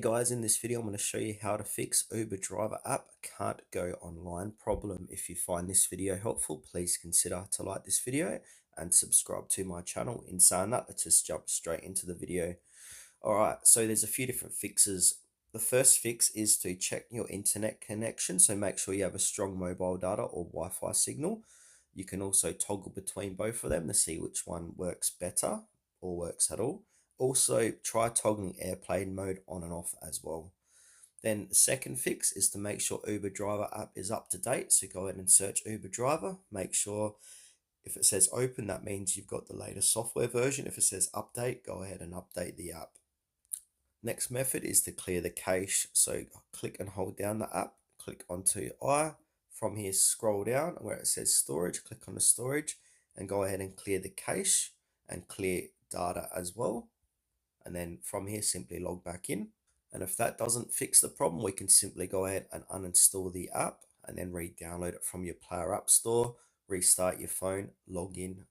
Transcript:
Guys, in this video I'm going to show you how to fix Uber driver app can't go online problem. If you find this video helpful, please consider to like this video and subscribe to my channel. In saying that, let's just jump straight into the video. Alright, so there's a few different fixes. The first fix is to check your internet connection, so make sure you have a strong mobile data or Wi-Fi signal. You can also toggle between both of them to see which one works better or works at all. Also, try toggling airplane mode on and off as well. Then the second fix is to make sure Uber driver app is up to date. So go ahead and search Uber driver. Make sure if it says open, that means you've got the latest software version. If it says update, go ahead and update the app. Next method is to clear the cache. So click and hold down the app, click onto I. From here, scroll down where it says storage, click on the storage and go ahead and clear the cache and clear data as well. And then from here, simply log back in. And if that doesn't fix the problem, we can simply go ahead and uninstall the app and then re-download it from your Player App Store, restart your phone, log in,